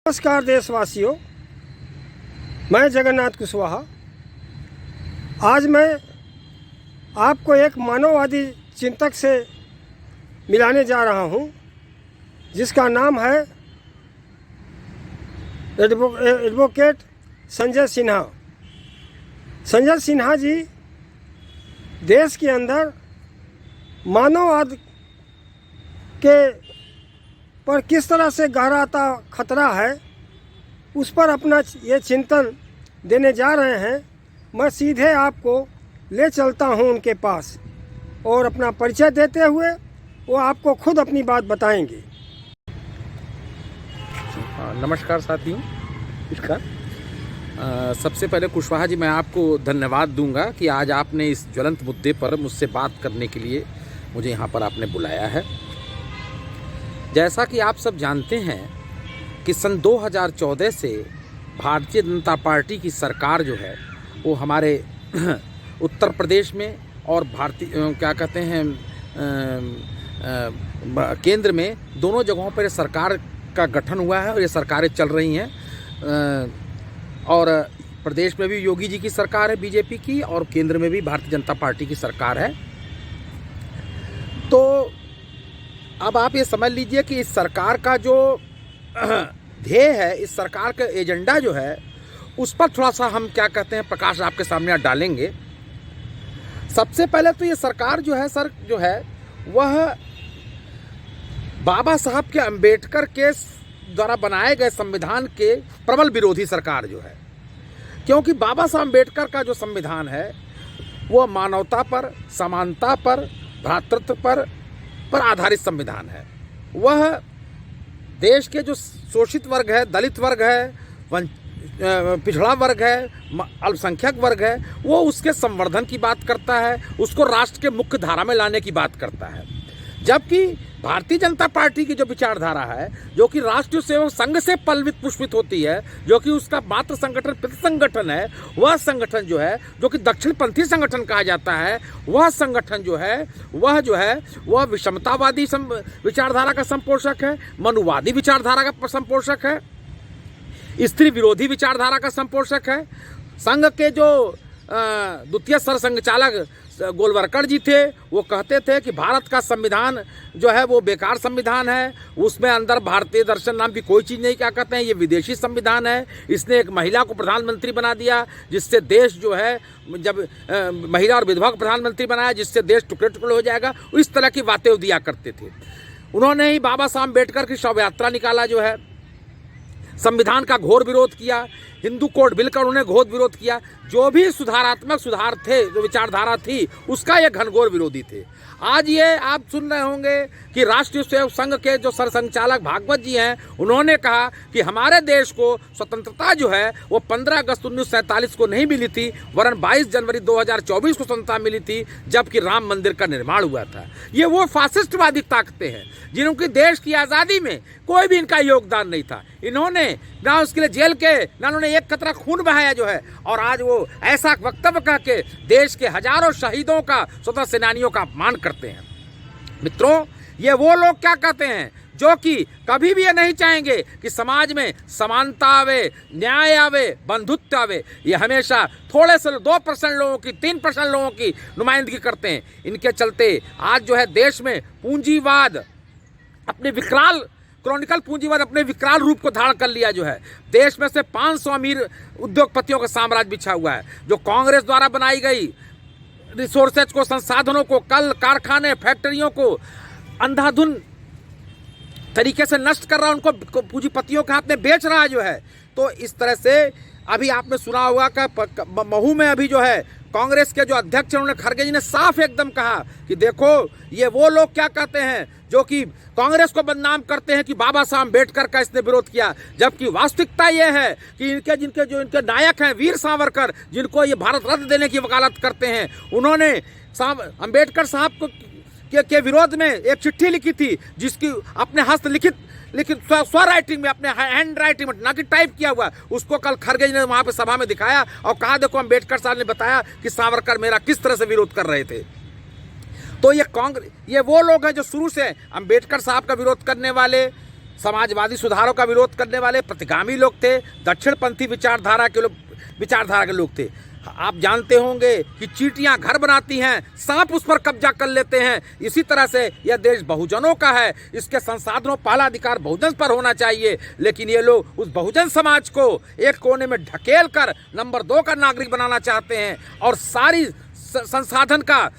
नमस्कार देशवासियों, मैं जगन्नाथ कुशवाहा। आज मैं आपको एक मानववादी चिंतक से मिलाने जा रहा हूं, जिसका नाम है एडवोकेट संजय सिन्हा। संजय सिन्हा जी देश के अंदर मानववाद के पर किस तरह से गहराता खतरा है, उस पर अपना ये चिंतन देने जा रहे हैं। मैं सीधे आपको ले चलता हूं उनके पास और अपना परिचय देते हुए वो आपको खुद अपनी बात बताएंगे। नमस्कार साथियों। सबसे पहले कुशवाहा जी, मैं आपको धन्यवाद दूंगा कि आज आपने इस ज्वलंत मुद्दे पर मुझसे बात करने के लिए मुझे यहाँ पर आपने बुलाया है। जैसा कि आप सब जानते हैं कि सन 2014 से भारतीय जनता पार्टी की सरकार जो है वो हमारे उत्तर प्रदेश में और केंद्र में दोनों जगहों पर सरकार का गठन हुआ है और ये सरकारें चल रही हैं। और प्रदेश में भी योगी जी की सरकार है बीजेपी की, और केंद्र में भी भारतीय जनता पार्टी की सरकार है। तो अब आप ये समझ लीजिए कि इस सरकार का जो ध्येय है, इस सरकार का एजेंडा जो है, उस पर थोड़ा सा हम प्रकाश आपके सामने डालेंगे। सबसे पहले तो ये सरकार जो है वह बाबा साहब के अंबेडकर के द्वारा बनाए गए संविधान के प्रबल विरोधी सरकार जो है, क्योंकि बाबा साहब अंबेडकर का जो संविधान है वह मानवता पर, समानता पर, भ्रातृत्व पर आधारित संविधान है। वह देश के जो शोषित वर्ग है, दलित वर्ग है, पिछड़ा वर्ग है, अल्पसंख्यक वर्ग है, वो उसके संवर्धन की बात करता है, उसको राष्ट्र के मुख्य धारा में लाने की बात करता है। जबकि भारतीय जनता पार्टी की जो विचारधारा है, जो कि राष्ट्रीय सेवक संघ से पल्वित पुष्पित होती है, जो कि उसका मात्र संगठन प्रति संगठन है, वह संगठन जो है, जो कि दक्षिणपंथी संगठन कहा जाता है, वह संगठन जो है वह विषमतावादी विचारधारा का संपोषक है, मनुवादी विचारधारा का संपोषक है, स्त्री विरोधी विचारधारा का संपोषक है। संघ के जो द्वितीय सरसंघचालक गोलवरकर जी थे, वो कहते थे कि भारत का संविधान जो है वो बेकार संविधान है, उसमें अंदर भारतीय दर्शन नाम की कोई चीज़ नहीं, क्या कहते हैं, ये विदेशी संविधान है। इसने एक महिला को प्रधानमंत्री बना दिया, जिससे देश जो है, जब महिला और विधवा को प्रधानमंत्री बनाया, जिससे देश टुकड़े टुकड़े हो जाएगा। इस तरह की बातें दिया करते थे। उन्होंने ही बाबा साहब अम्बेडकर की शव यात्रा निकाला, जो है संविधान का घोर विरोध किया, हिंदू कोड बिल का उन्होंने घोर विरोध किया। जो भी सुधारात्मक सुधार थे, जो विचारधारा थी, उसका ये घनघोर विरोधी थे। आज ये आप सुन रहे होंगे कि राष्ट्रीय सेवक संघ के जो सरसंघचालक भागवत जी हैं, उन्होंने कहा कि हमारे देश को स्वतंत्रता जो है वो 15 अगस्त 1947 को नहीं मिली थी, वरन 22 जनवरी 2024 को स्वतंत्रता मिली थी, जबकि राम मंदिर का निर्माण हुआ था। ये वो फासिस्टवादी ताकतें हैं जिनकी देश की आज़ादी में कोई भी इनका योगदान नहीं था। इन्होंने ना उसके लिए जेल के, ना उन्होंने एक कतरा खून बहाया जो है, और आज वो ऐसा वक्तव्य कह के देश के हजारों शहीदों का, स्वतंत्रता सेनानियों का अपमान करते हैं। मित्रों, ये वो लोग क्या कहते हैं जो कि कभी भी ये नहीं चाहेंगे कि समाज में समानता आवे, न्याय आवे, बंधुत्व आवे। ये हमेशा थोड़े से 2% लोगों की, 3% लोगों की नुमाइंदगी करते हैं। इनके चलते आज जो है देश में पूंजीवाद अपने क्रॉनिकल पूंजीवाद अपने विकराल रूप को धारण कर लिया। जो है देश में से 500 अमीर उद्योगपतियों का साम्राज्य बिछा हुआ है, जो कांग्रेस द्वारा बनाई गई रिसोर्सेज को, संसाधनों को, कल कारखाने, फैक्ट्रियों को अंधाधुन तरीके से नष्ट कर रहा है, उनको पूंजीपतियों के हाथ में बेच रहा है जो है। तो इस तरह से अभी आपने सुना होगा कि महू में अभी जो है कांग्रेस के जो अध्यक्ष हैं, उन्होंने खड़गे जी ने साफ एकदम कहा कि देखो, ये वो लोग क्या कहते हैं जो कि कांग्रेस को बदनाम करते हैं कि बाबा साहब अम्बेडकर का इसने विरोध किया, जबकि वास्तविकता ये है कि इनके नायक हैं वीर सावरकर, जिनको ये भारत रत्न देने की वकालत करते हैं, उन्होंने अम्बेडकर साहब के विरोध में एक चिट्ठी लिखी थी, जिसकी अपने हस्तलिखित स्व राइटिंग में, अपने हैंड राइटिंग में, ना कि टाइप किया हुआ, उसको कल खड़गे जी ने वहां पे सभा में दिखाया और कहा देखो अम्बेडकर साहब ने बताया कि सावरकर मेरा किस तरह से विरोध कर रहे थे। तो ये वो लोग हैं जो शुरू से अम्बेडकर साहब का विरोध करने वाले, समाजवादी सुधारों का विरोध करने वाले प्रतिगामी लोग थे, दक्षिणपंथी विचारधारा के लोग थे। आप जानते होंगे कि चींटियां घर बनाती हैं, सांप उस पर कब्जा कर लेते हैं। इसी तरह से यह देश बहुजनों का है, इसके संसाधनों पहला अधिकार बहुजन पर होना चाहिए। लेकिन ये लोग उस बहुजन समाज को एक कोने में ढकेल कर नंबर 2 का नागरिक बनाना चाहते हैं और सारी संसाधन का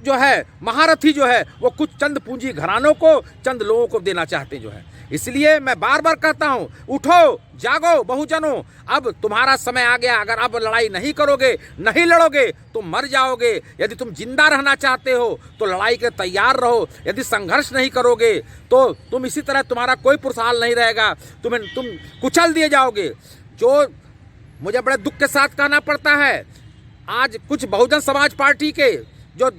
जो है महारथी जो है वो कुछ चंद पूंजी घरानों को, चंद लोगों को देना चाहते जो है। इसलिए मैं बार बार कहता हूं, उठो जागो बहुजनों, अब तुम्हारा समय आ गया। अगर अब लड़ाई नहीं करोगे, नहीं लड़ोगे तो मर जाओगे। यदि तुम जिंदा रहना चाहते हो तो लड़ाई के तैयार रहो। यदि संघर्ष नहीं करोगे तो तुम इसी तरह, तुम्हारा कोई पुरसाल नहीं रहेगा, तुम कुचल दिए जाओगे। जो मुझे बड़े दुख के साथ कहना पड़ता है, आज कुछ बहुजन समाज पार्टी के जो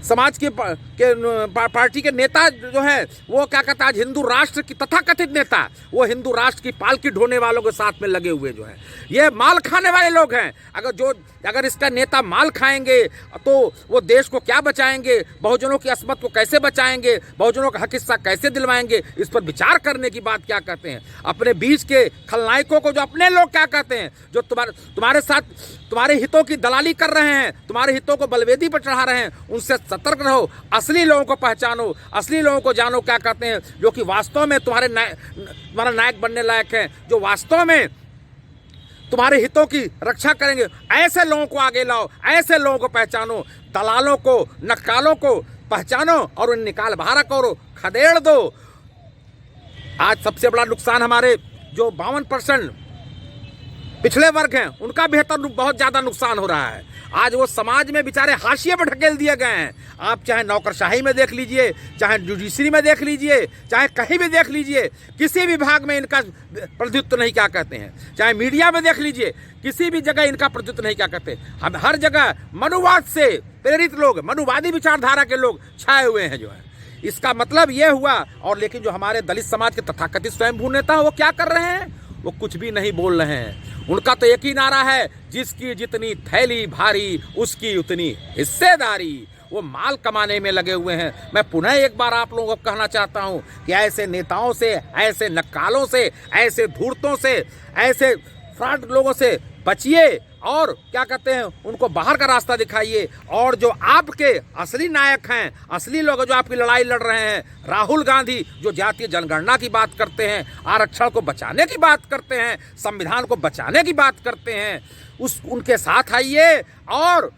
समाज के पार्टी के नेता जो है वो क्या कहता है, आज हिंदू राष्ट्र की तथाकथित नेता, वो हिंदू राष्ट्र की पालकी ढोने वालों के साथ में लगे हुए जो है, ये माल खाने वाले लोग हैं। अगर इसका नेता माल खाएंगे तो वो देश को क्या बचाएंगे, बहुजनों की अस्मत को कैसे बचाएंगे, बहुजनों का हक हिस्सा कैसे दिलवाएंगे, इस पर विचार करने की बात क्या कहते हैं। अपने बीच के खलनायकों को जो अपने लोग क्या कहते हैं, जो तुम्हारे साथ तुम्हारे हितों की दलाली कर रहे हैं, तुम्हारे हितों को बलवेदी पर चढ़ा रहे हैं, उनसे सतर्क रहो। असली लोगों को पहचानो, असली लोगों को जानो क्या कहते हैं, जो कि वास्तव में तुम्हारा नायक बनने लायक है, जो वास्तव में तुम्हारे हितों की रक्षा करेंगे। ऐसे लोगों को आगे लाओ, ऐसे लोगों को पहचानो, दलालों को, नक्कालों को पहचानो और उन्हें निकाल बाहर करो, खदेड़ दो। आज सबसे बड़ा नुकसान हमारे जो 52% पिछड़े वर्ग हैं उनका बहुत ज्यादा नुकसान हो रहा है। आज वो समाज में बेचारे हाशिए पर ढकेल दिए गए हैं। आप चाहे नौकरशाही में देख लीजिए, चाहे जुडिशरी में देख लीजिए, चाहे कहीं भी देख लीजिए, किसी विभाग में इनका प्रतिनिधित्व नहीं क्या कहते हैं। चाहे मीडिया में देख लीजिए, किसी भी जगह इनका प्रतिनिधित्व नहीं क्या कहते। हम हर जगह मनुवाद से प्रेरित लोग, मनुवादी विचारधारा के लोग छाए हुए हैं जो है। इसका मतलब ये हुआ। और लेकिन जो हमारे दलित समाज के तथाकथित स्वयंभू नेता वो क्या कर रहे हैं, वो कुछ भी नहीं बोल रहे हैं। उनका तो एक ही नारा है, जिसकी जितनी थैली भारी उसकी उतनी हिस्सेदारी। वो माल कमाने में लगे हुए हैं। मैं पुनः एक बार आप लोगों को कहना चाहता हूं कि ऐसे नेताओं से, ऐसे नक्कालों से, ऐसे धूर्तों से, ऐसे फ्रॉड लोगों से बचिए और क्या कहते हैं, उनको बाहर का रास्ता दिखाइए। और जो आपके असली नायक हैं, असली लोग जो आपकी लड़ाई लड़ रहे हैं, राहुल गांधी जो जातीय जनगणना की बात करते हैं, आरक्षण को बचाने की बात करते हैं, संविधान को बचाने की बात करते हैं, उनके साथ आइए और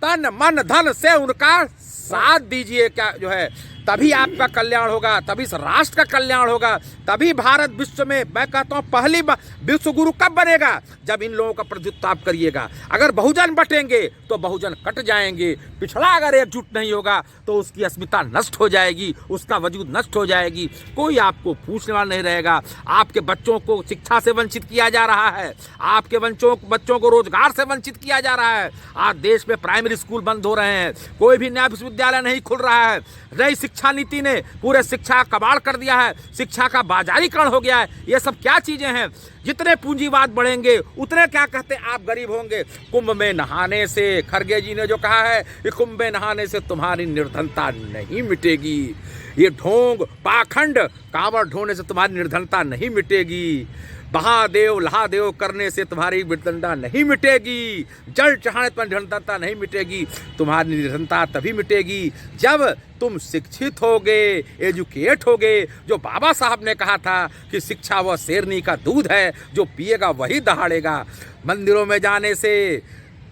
तन मन धन से उनका साथ दीजिए। क्या जो है, तभी आपका कल्याण होगा, तभी इस राष्ट्र का कल्याण होगा, तभी भारत विश्व में, मैं कहता हूँ पहली विश्व गुरु कब बनेगा, जब इन लोगों का प्रतिनिधित्व आप करिएगा। अगर बहुजन बटेंगे तो बहुजन कट जाएंगे। पिछड़ा अगर एकजुट नहीं होगा तो उसकी अस्मिता नष्ट हो जाएगी, उसका वजूद नष्ट हो जाएगी। कोई आपको पूछने वाला नहीं रहेगा। आपके बच्चों को शिक्षा से वंचित किया जा रहा है, आपके बच्चों को रोजगार से वंचित किया जा रहा है। आज देश में प्राइमरी स्कूल बंद हो रहे हैं, कोई भी नया विश्वविद्यालय नहीं खुल रहा है। नई शिक्षा नीति ने पूरे शिक्षा कबाड़ कर दिया है, शिक्षा का बाजारीकरण हो गया है। ये सब क्या चीजें हैं। जितने पूंजीवाद बढ़ेंगे उतने क्या कहते हैं, आप गरीब होंगे। कुंभ में नहाने से, खरगे जी ने जो कहा है कि कुंभ में नहाने से तुम्हारी निर्धनता नहीं मिटेगी। ये ढोंग पाखंड कांवड़ ढोने से तुम्हारी निर्धनता नहीं मिटेगी। महादेव लहादेव करने से तुम्हारी निर्धनता नहीं मिटेगी। जल चढ़ाने पर निर्धनता नहीं मिटेगी। तुम्हारी निर्धनता तभी मिटेगी जब तुम शिक्षित होगे, एजुकेट होगे। जो बाबा साहब ने कहा था कि शिक्षा वह शेरनी का दूध है, जो पिएगा वही दहाड़ेगा। मंदिरों में जाने से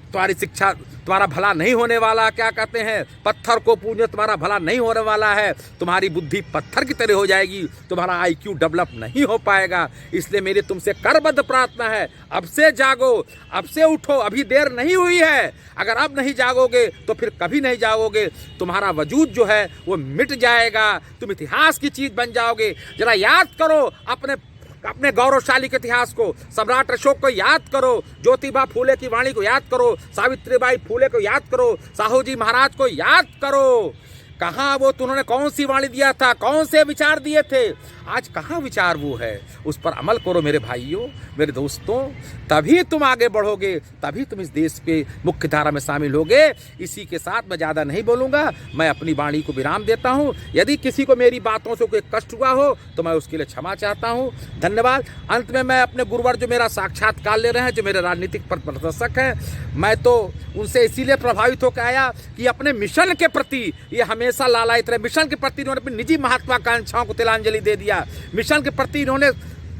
तुम्हारी शिक्षा, तुम्हारा भला नहीं होने वाला। क्या कहते हैं, पत्थर को पूजो, तुम्हारा भला नहीं होने वाला है। तुम्हारी बुद्धि पत्थर की तरह हो जाएगी, तुम्हारा IQ डेवलप नहीं हो पाएगा। इसलिए मेरी तुमसे करबद्ध प्रार्थना है, अब से जागो, अब से उठो, अभी देर नहीं हुई है। अगर अब नहीं जागोगे तो फिर कभी नहीं जागोगे। तुम्हारा वजूद जो है वो मिट जाएगा, तुम इतिहास की चीज बन जाओगे। जरा याद करो अपने गौरवशाली के इतिहास को। सम्राट अशोक को याद करो, ज्योतिबा फूले की वाणी को याद करो, सावित्रीबाई फूले को याद करो, साहू जी महाराज को याद करो। कहाँ वो, उन्होंने कौन सी वाणी दिया था, कौन से विचार दिए थे, आज कहाँ विचार वो है। उस पर अमल करो मेरे भाइयों, मेरे दोस्तों, तभी तुम आगे बढ़ोगे, तभी तुम इस देश के मुख्य धारा में शामिल होगे। इसी के साथ मैं ज़्यादा नहीं बोलूँगा, मैं अपनी वाणी को विराम देता हूँ। यदि किसी को मेरी बातों से कोई कष्ट हुआ हो तो मैं उसके लिए क्षमा चाहता हूँ। धन्यवाद। अंत में मैं अपने गुरुवर जो मेरा साक्षात्कार ले रहे हैं, जो मेरे राजनीतिक प्रदर्शक हैं, मैं तो उनसे इसीलिए प्रभावित होकर आया कि अपने मिशन के प्रति ये हमेशा लालायित रहे। मिशन के प्रति इन्होंने अपनी निजी महत्वाकांक्षाओं को तिलांजलि दे दिया। मिशन के प्रति इन्होंने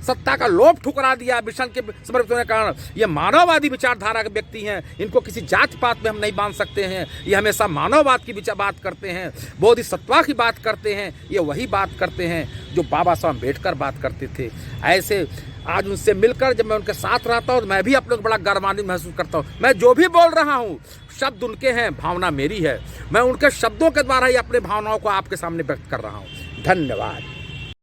सत्ता का लोभ ठुकरा दिया। मिशन के समर्पित होने के कारण ये मानववादी विचारधारा के व्यक्ति हैं। इनको किसी जात पात में हम नहीं बांध सकते हैं। ये हमेशा मानववाद की बात करते हैं, बोधिसत्वा की बात करते हैं। ये वही बात करते हैं जो बाबा साहब अम्बेडकर बात करते थे। ऐसे आज उनसे मिलकर जब मैं उनके साथ रहता हूँ तो मैं भी अपने को बड़ा गर्वान्वित महसूस करता हूँ। मैं जो भी बोल रहा हूँ शब्द उनके हैं, भावना मेरी है। मैं उनके शब्दों के द्वारा ही अपने भावनाओं को आपके सामने व्यक्त कर रहा हूँ। धन्यवाद।